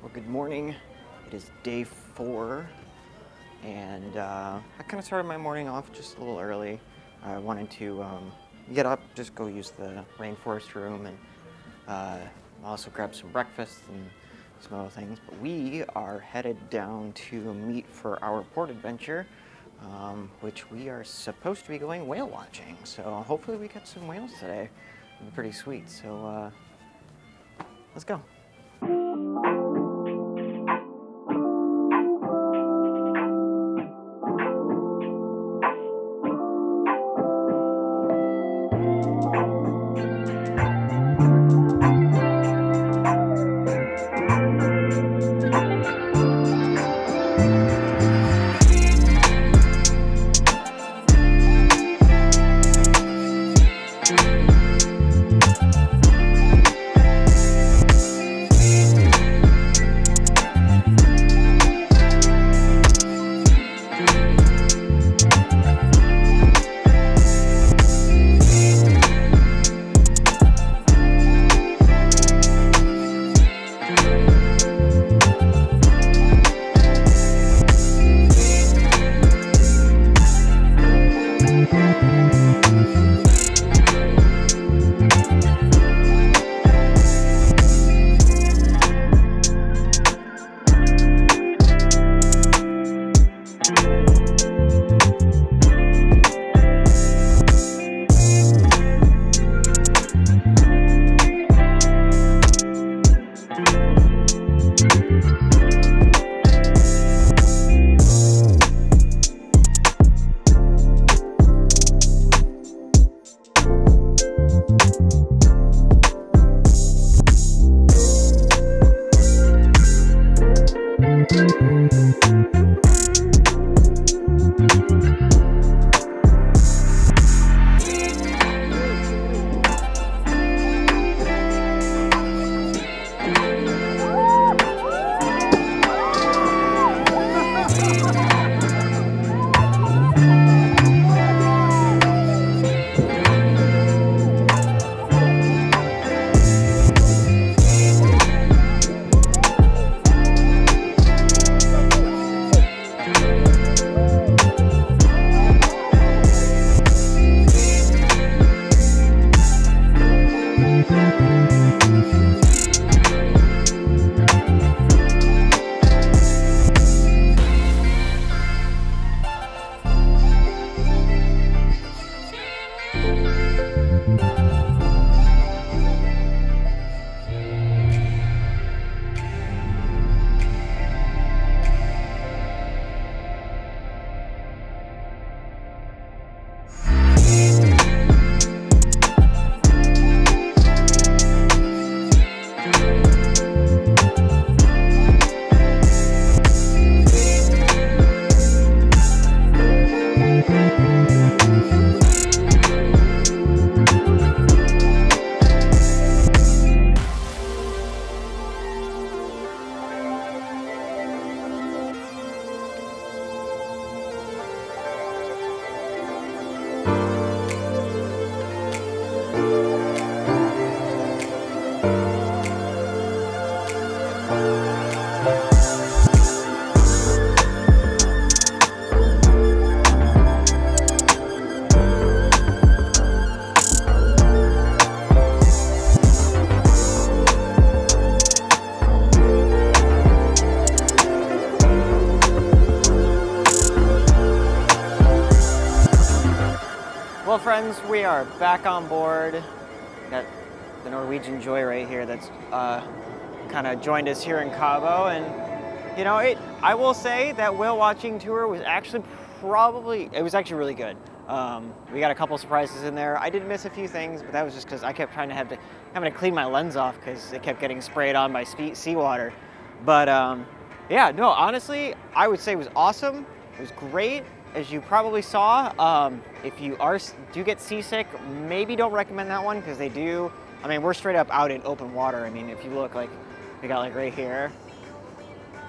Well, good morning. It is day 4, and I kind of started my morning off just a little early. I wanted to get up, just go use the rainforest room, and also grab some breakfast and some other things. But we are headed down to meet for our port adventure, which we are supposed to be going whale watching. So hopefully we get some whales today. It'll be pretty sweet. So let's go. Well, friends, we are back on board. Got the Norwegian Joy right here that's kind of joined us here in Cabo, and you know, I will say that whale watching tour was actually really good. We got a couple surprises in there. I did miss a few things, but that was just because I kept trying to having to clean my lens off because it kept getting sprayed on by seawater. But yeah, no, honestly, I would say it was awesome. It was great. As you probably saw, if you do get seasick, maybe don't recommend that one because they do. I mean, we're straight up out in open water. I mean, if you look, like, we got like right here,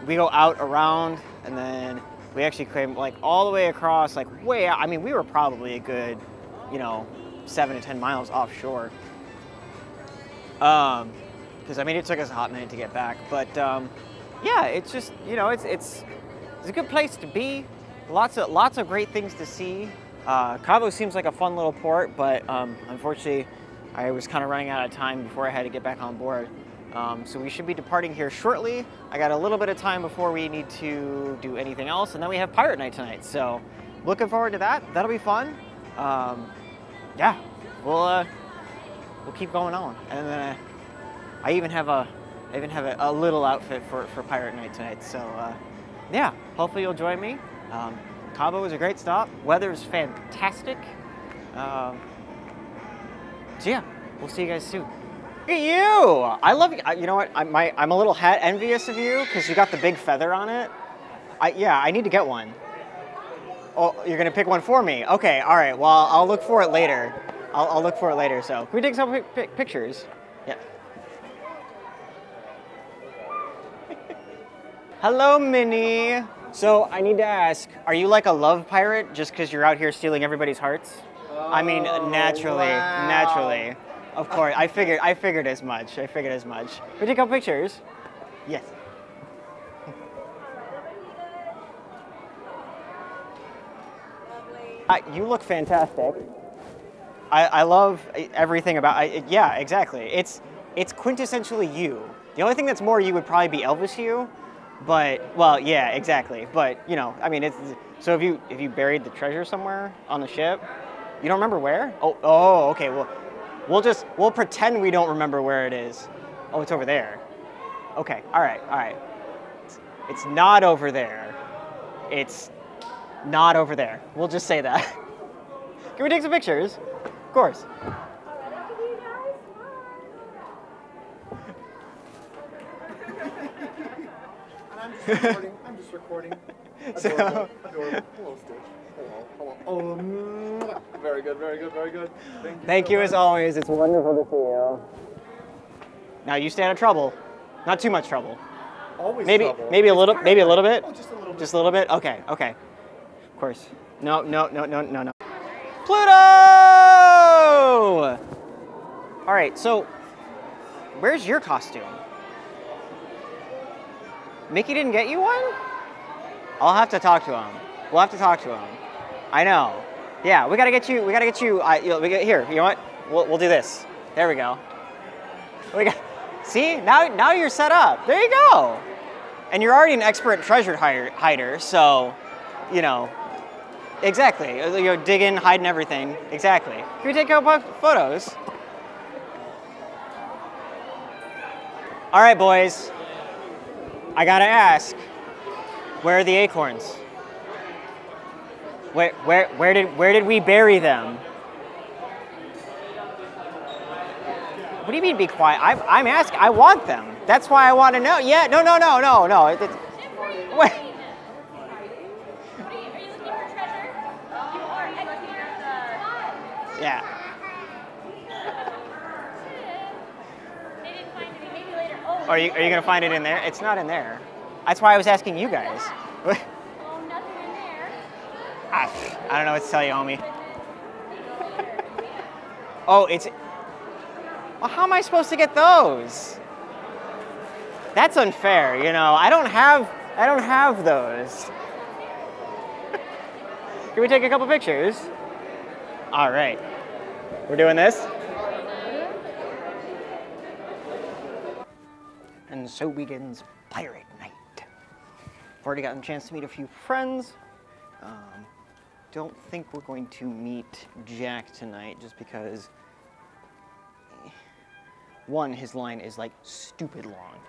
we go out around, and then we actually came like all the way across, like way out. I mean, we were probably a good, you know, 7 to 10 miles offshore. Because I mean, it took us a hot minute to get back, but yeah, it's just, you know, it's a good place to be. Lots of great things to see. Cabo seems like a fun little port, but unfortunately, I was kind of running out of time before I had to get back on board. So we should be departing here shortly. I got a little bit of time before we need to do anything else, and then we have Pirate Night tonight. So looking forward to that. That'll be fun. Yeah, we'll keep going on. And then I even have a little outfit for Pirate Night tonight. So yeah, hopefully you'll join me. Cabo is a great stop. Weather's fantastic. So yeah, we'll see you guys soon. Look at you! I love you. You know what? I'm a little envious of you because you got the big feather on it. Yeah, I need to get one. Oh, you're gonna pick one for me? Okay, all right. Well, I'll look for it later. I'll look for it later. So, can we take some pictures? Yeah. Hello, Minnie. So I need to ask, are you like a love pirate just because you're out here stealing everybody's hearts? Oh, I mean, naturally, wow. Naturally. Of course, I figured as much. I figured as much. Can we take a couple pictures? Yes. You look fantastic. I love everything about it. Yeah, exactly. It's quintessentially you. The only thing that's more you would probably be Elvis Hugh. But, well, yeah, exactly. But, you know, I mean, it's, so if you buried the treasure somewhere on the ship, you don't remember where? Oh, okay, well, we'll pretend we don't remember where it is. Oh, it's over there. Okay, all right. It's not over there. It's not over there. We'll just say that. Can we take some pictures? Of course. I'm just recording. Adorable. Hello, Stitch. Hello. Oh, very good. Thank you as always. It's wonderful to see you. Now you stay out of trouble. Not too much trouble. Always trouble. Maybe a little bit. Oh, just a little bit. Just a little bit. Okay. Of course. No. Pluto! All right. So, where's your costume? Mickey didn't get you one? I'll have to talk to him. We'll have to talk to him. I know. Yeah, we gotta get you. Here. You know what? We'll do this. There we go. See, now you're set up. There you go. And you're already an expert treasure hider, so, you know, exactly. You're digging, hiding everything. Exactly. Can we take a couple photos? All right, boys. I gotta ask, where are the acorns? Where did we bury them? What do you mean be quiet? I'm asking, I want them. That's why I want to know. Yeah, no. Wait. Are you looking for treasure? You are excellent. Yeah. They didn't find it. Maybe later. Oh. Are you gonna find it in there? It's not in there. That's why I was asking you guys. Oh, nothing in there. I don't know what to tell you, homie. Oh, it's. Well, how am I supposed to get those? That's unfair, you know. I don't have those. Can we take a couple pictures? All right. We're doing this. And so begins Pirate Night. I've already gotten a chance to meet a few friends. Don't think we're going to meet Jack tonight just because, one, his line is like stupid long.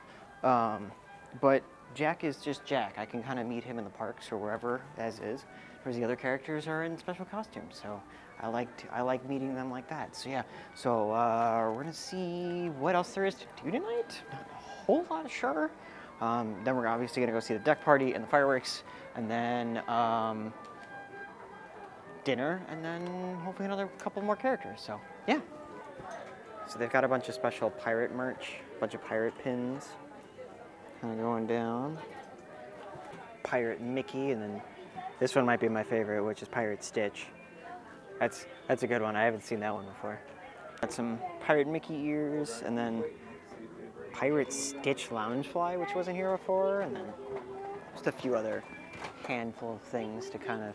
But Jack is just Jack. I can kind of meet him in the parks or wherever as is, whereas the other characters are in special costumes. So I like meeting them like that. So yeah, so we're gonna see what else there is to do tonight. Not a whole lot sure. Then we're obviously gonna go see the deck party and the fireworks, and then dinner, and then hopefully another couple more characters. So yeah. So they've got a bunch of special pirate merch, a bunch of pirate pins, kind of going down. Pirate Mickey, and then this one might be my favorite, which is Pirate Stitch. That's a good one. I haven't seen that one before. Got some Pirate Mickey ears, and then pirate Stitch Loungefly, which wasn't here before, and then just a few other handful of things to kind of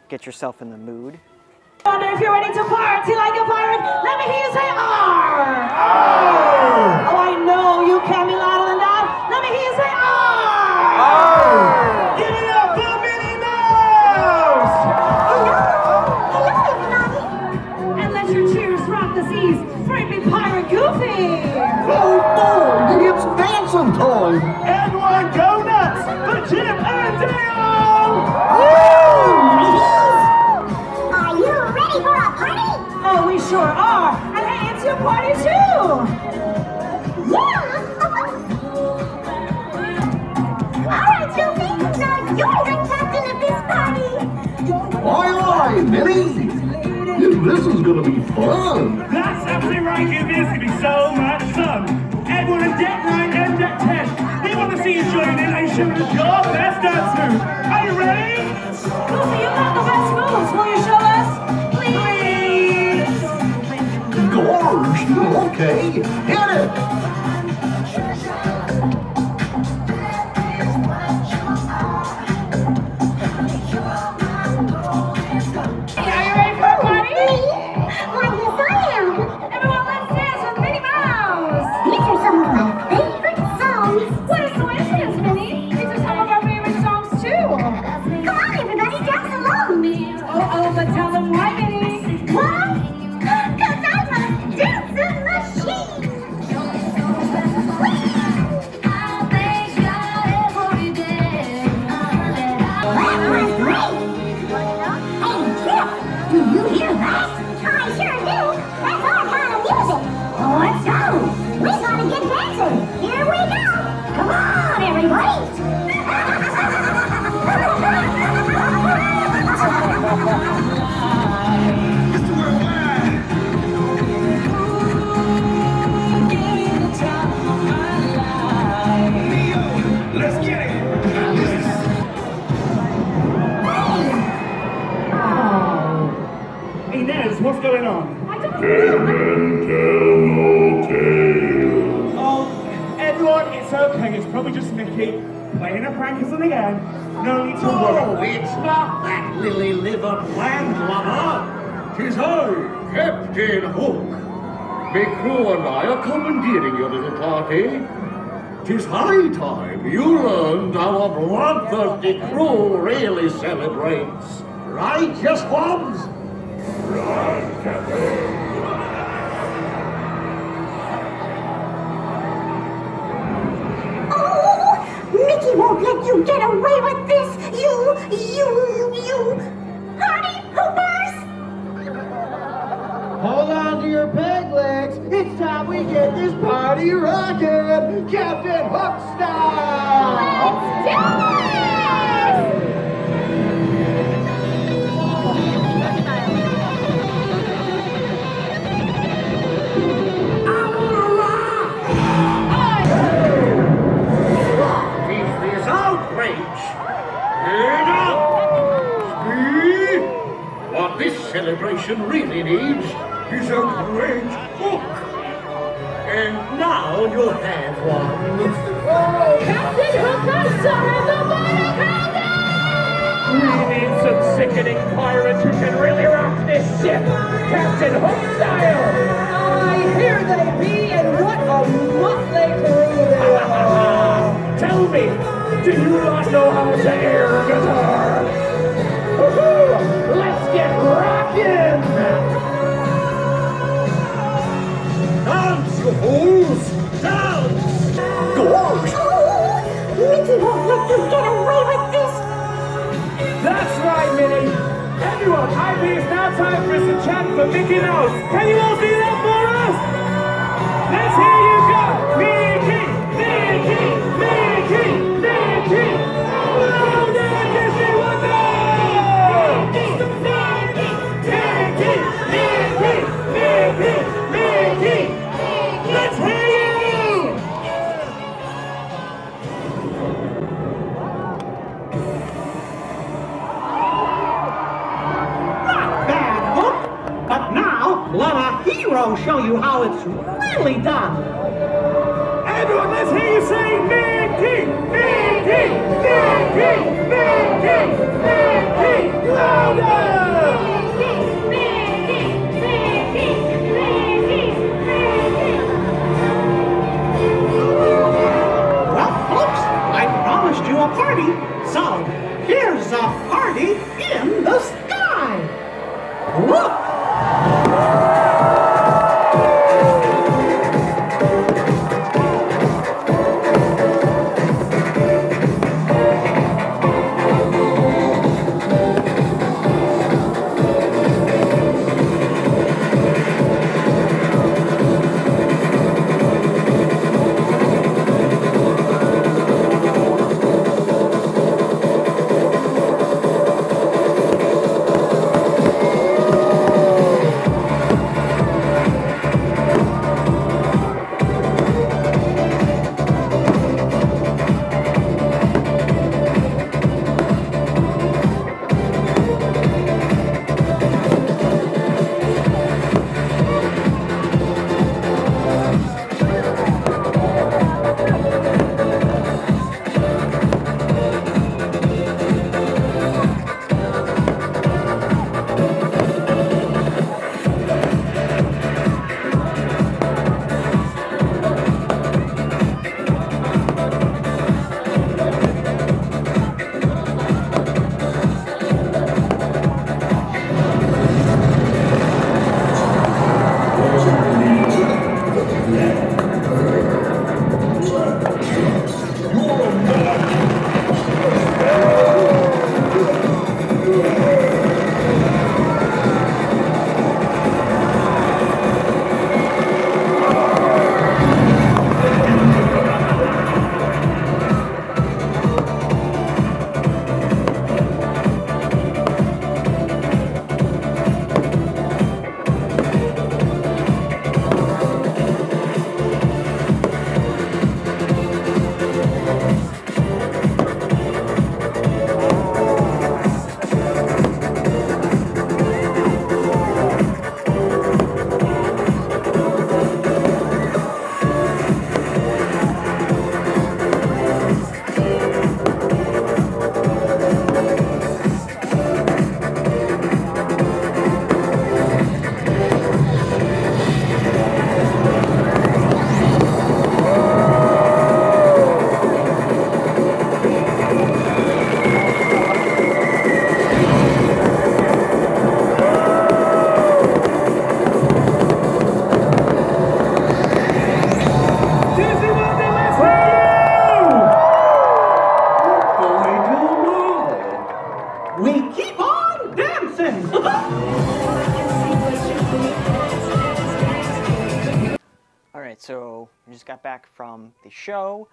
get yourself in the mood. I wonder if you're ready to party like a pirate. Let me hear you say R. R. Oh, I know you can't be louder than that. Let me hear you say R. R. Give it up for Minnie Mouse. Hello, everybody. And let your cheers rock the seas. Bring me Pirate Goofy. Oh boy, it's dancing time. Everyone go nuts for Chip and Dale. Are you ready for a party? Oh, we sure are. And hey, it's your party too. Yeah. All right, Goofy. Now you're the captain of this party. Aye, Minnie. This is gonna be fun. That's absolutely right, Goofy. This is going to be so much fun. Everyone in deck 9 and deck 10, we want to see you join in and show us your best dance move. Are you ready? Goofy, you got the best moves. Will you show us? Please. Gorge. Okay, hit it. Hey, are you ready for a party? Why, yes, I am. Everyone, let's dance with Minnie Mouse. These are some of my favorite songs. What a coincidence, Minnie. These are some of our favorite songs too. Come on, everybody, dance along. Oh, but tell them why, Minnie. Why? 'Cause I'm a dancing machine. That was great. Hey, Chip, do you hear that? I sure do. That's our kind of music. Well, let's go. We gotta get dancing. Here we go. Come on, everybody. Let's get it. Hey, Nez, what's going on? I don't know. Oh, everyone, it's okay. It's probably just Mickey playing a prank or something again. No need to worry. It's not that lily liver plant, lover. 'Tis I, Captain Hook. My crew and I are commandeering your little party. 'Tis high time you learned how a bloodthirsty crew really celebrates. Right, yes, Hobbs? Right, Captain. Oh, Mickey won't let you get away with this. You. Party poopers! Hold on to your peg legs. It's time we get this party rockin', Captain Hook style. Let's do Is this outrage? Head up! Speed! What this celebration really needs is a great hook. And now you have one. Captain Hook, I'm sorry, the bottle countdown! We need some sickening pirates who can really rock this ship, Captain Hook style. I hear they be, and what a motley crew they are! Tell me, do you not know how to air guitar? Woohoo! Let's get rockin'! Dance, you fools! Dance! Gorge. Oh, Mickey won't let you get away with this. That's right, Minnie. Everyone, I think it's now time for some chat for Mickey Mouse. Can you all do that for us? Let's hear you go! Mickey! Mickey! Mickey! Mickey! Louder, Disney Wonder! Mickey! Mickey! Mickey! Mickey! Mickey! Let's hear you! Not bad, Hook. But now, let a hero show you how it's really done. Everyone, let's hear you say Mickey! Mickey! Mickey! Mickey! Mickey! Louder! Well, folks, I promised you a party, so here's a party in the sky. Look! So I just got back from the show.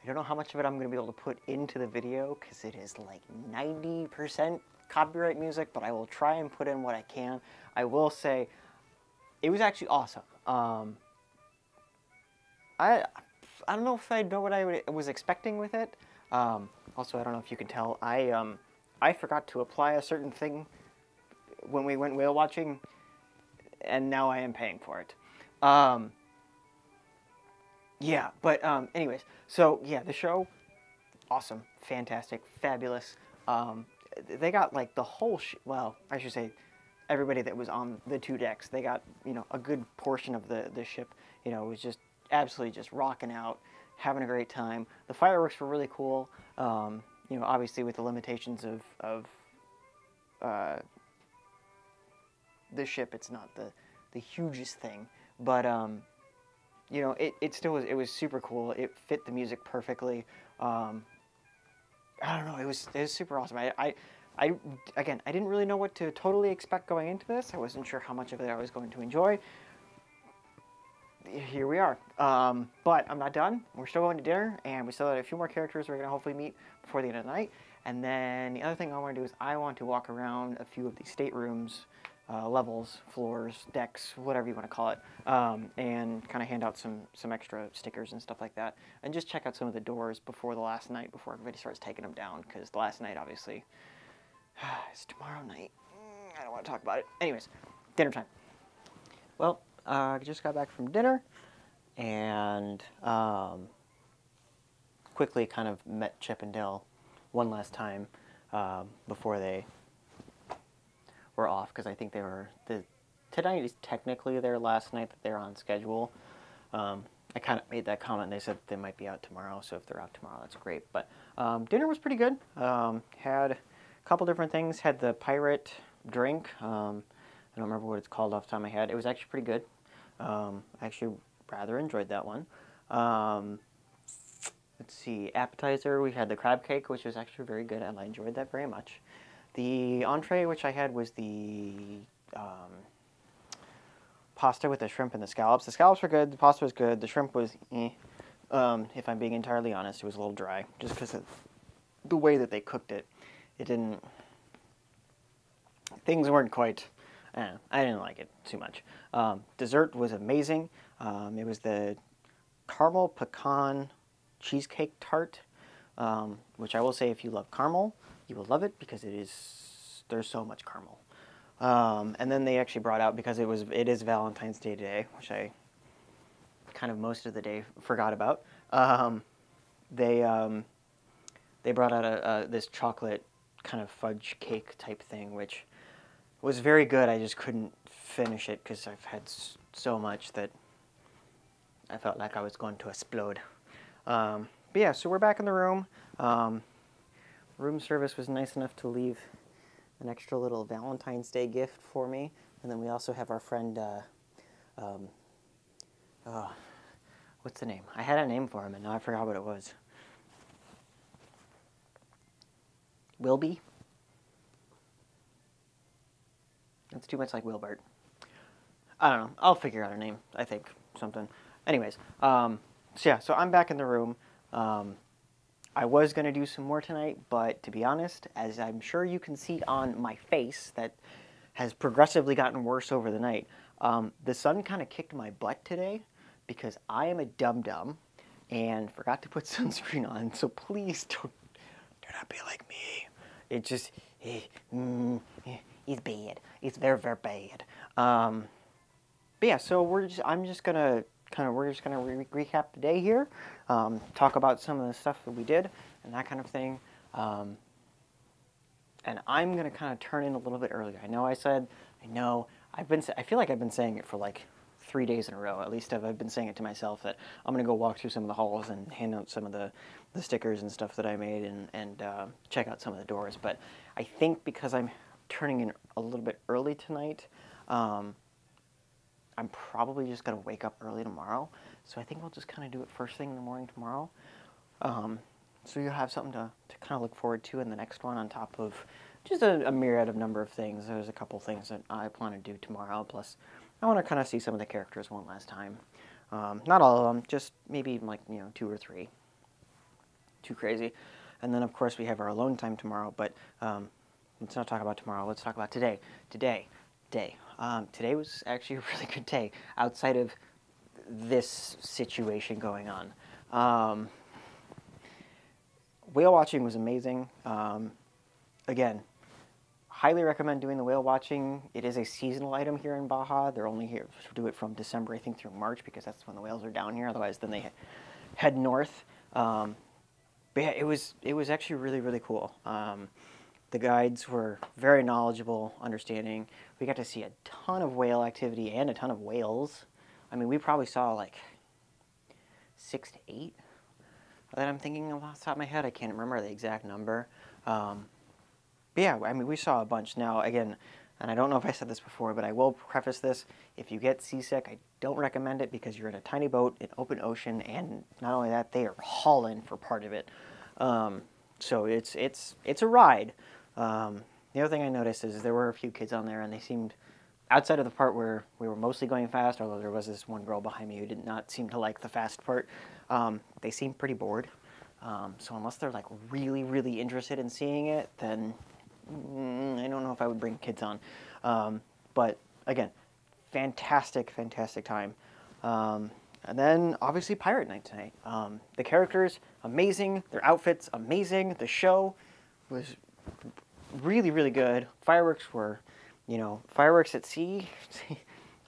I don't know how much of it I'm going to be able to put into the video because it is like 90% copyright music, but I will try and put in what I can. I will say it was actually awesome. I don't know if I know what I was expecting with it. Also, I don't know if you can tell, I forgot to apply a certain thing when we went whale watching, and now I am paying for it. Yeah, but anyways, so yeah, the show, awesome, fantastic, fabulous. They got like the whole, well, I should say, everybody that was on the two decks, they got, you know, a good portion of the ship, you know, was just absolutely just rocking out, having a great time. The fireworks were really cool, you know, obviously with the limitations of the ship, it's not the hugest thing, but you know, it still was, it was super cool. It fit the music perfectly. I don't know, it was super awesome. Again, I didn't really know what to totally expect going into this. I wasn't sure how much of it I was going to enjoy. Here we are. But I'm not done. We're still going to dinner, and we still have a few more characters we're going to hopefully meet before the end of the night. And then the other thing I want to do is I want to walk around a few of these staterooms, levels, floors, decks, whatever you want to call it, and kind of hand out some extra stickers and stuff like that, and just check out some of the doors before the last night, before everybody starts taking them down, because the last night, obviously, is tomorrow night. I don't want to talk about it. Anyways, dinner time. Well, I just got back from dinner, and quickly kind of met Chip and Dale one last time before they were off, because I think they were tonight is technically their last night that they're on schedule. I kind of made that comment. They said they might be out tomorrow, so if they're out tomorrow, that's great. But dinner was pretty good. Had a couple different things. Had the pirate drink. I don't remember what it's called off the top of my head. It was actually pretty good. I actually rather enjoyed that one. Let's see, appetizer, we had the crab cake, which was actually very good, and I enjoyed that very much. The entree, which I had, was the pasta with the shrimp and the scallops. The scallops were good, the pasta was good, the shrimp was eh. If I'm being entirely honest, it was a little dry, just because of the way that they cooked it. It didn't, things weren't quite, I didn't like it too much. Dessert was amazing. It was the caramel pecan cheesecake tart, which I will say, if you love caramel, you will love it, because there's so much caramel. And then they actually brought out, because it is Valentine's Day today, which I kind of most of the day forgot about. They brought out this chocolate kind of fudge cake type thing, which was very good. I just couldn't finish it because I've had so much that I felt like I was going to explode. But yeah, so we're back in the room. Room service was nice enough to leave an extra little Valentine's Day gift for me. And then we also have our friend, what's the name? I had a name for him and now I forgot what it was. Wilby? That's too much like Wilbert. I don't know. I'll figure out a name, I think. Something. Anyways, so yeah, so I'm back in the room. I was going to do some more tonight, but to be honest, as I'm sure you can see on my face that has progressively gotten worse over the night, the sun kind of kicked my butt today because I am a dum-dum and forgot to put sunscreen on, so please do not be like me. It just, it's bad. It's very, very bad. But yeah, so we're just gonna recap the day here, talk about some of the stuff that we did and that kind of thing. And I'm gonna kind of turn in a little bit earlier. I feel like I've been saying it for like 3 days in a row. At least I've been saying it to myself that I'm gonna go walk through some of the halls and hand out some of the stickers and stuff that I made and check out some of the doors. But I think because I'm turning in a little bit early tonight, I'm probably just going to wake up early tomorrow. So I think we'll just kind of do it first thing in the morning tomorrow. So you'll have something to kind of look forward to in the next one on top of just a myriad of number of things. There's a couple things that I plan to do tomorrow. Plus, I want to kind of see some of the characters one last time. Not all of them, just maybe like, 2 or 3. Too crazy. And then, of course, we have our alone time tomorrow. But let's not talk about tomorrow. Let's talk about today. Today was actually a really good day outside of this situation going on. Whale watching was amazing. Again, highly recommend doing the whale watching. It is a seasonal item here in Baja. They're only here to do it from December, I think, through March, because that's when the whales are down here. Otherwise, then they head north. But yeah, it was actually really, really cool. The guides were very knowledgeable, understanding. We got to see a ton of whale activity and a ton of whales. I mean, we probably saw like 6 to 8 that I'm thinking of off the top of my head. I can't remember the exact number. But yeah, I mean, we saw a bunch. Now, again, and I don't know if I said this before, but I will preface this. If you get seasick, I don't recommend it because you're in a tiny boat in open ocean, and not only that, they are hauling for part of it. So it's a ride. The other thing I noticed is there were a few kids on there, and they seemed, outside of the part where we were mostly going fast, although there was this one girl behind me who did not seem to like the fast part, they seemed pretty bored. So unless they're like really, really interested in seeing it, then I don't know if I would bring kids on. But again, fantastic, fantastic time. And then obviously Pirate Night tonight. The characters, amazing. Their outfits, amazing. The show was really, really good. Fireworks were, fireworks at sea.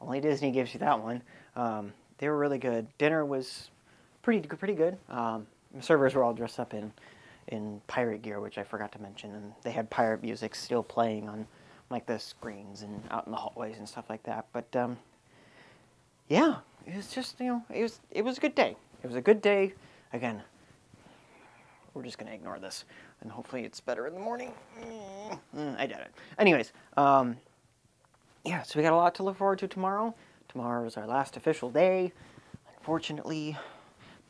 Only Disney gives you that one. They were really good. Dinner was pretty good. the servers were all dressed up in pirate gear, which I forgot to mention, and they had pirate music still playing on like the screens and out in the hallways and stuff like that. But yeah, it was just, you know, it was a good day. It was a good day. Again, we're just gonna ignore this, and hopefully it's better in the morning. I doubt it. Anyways, yeah, so we got a lot to look forward to tomorrow. Tomorrow is our last official day, unfortunately,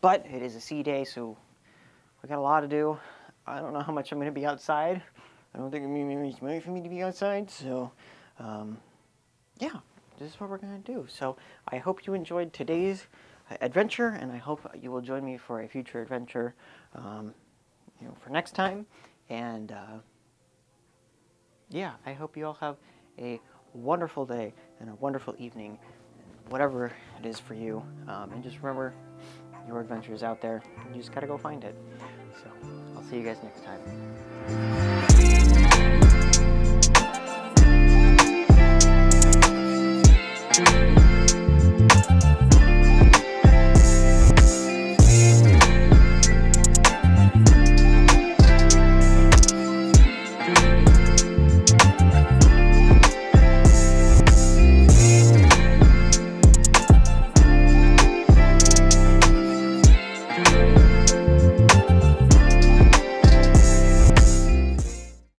but it is a sea day, so we got a lot to do. I don't know how much I'm going to be outside. I don't think it's going to be much money for me to be outside, so yeah, this is what we're going to do. So I hope you enjoyed today's adventure, and I hope you will join me for a future adventure, you know, for next time. And yeah, I hope you all have a wonderful day and a wonderful evening, whatever it is for you. And just remember, your adventure is out there. You just gotta go find it. So I'll see you guys next time.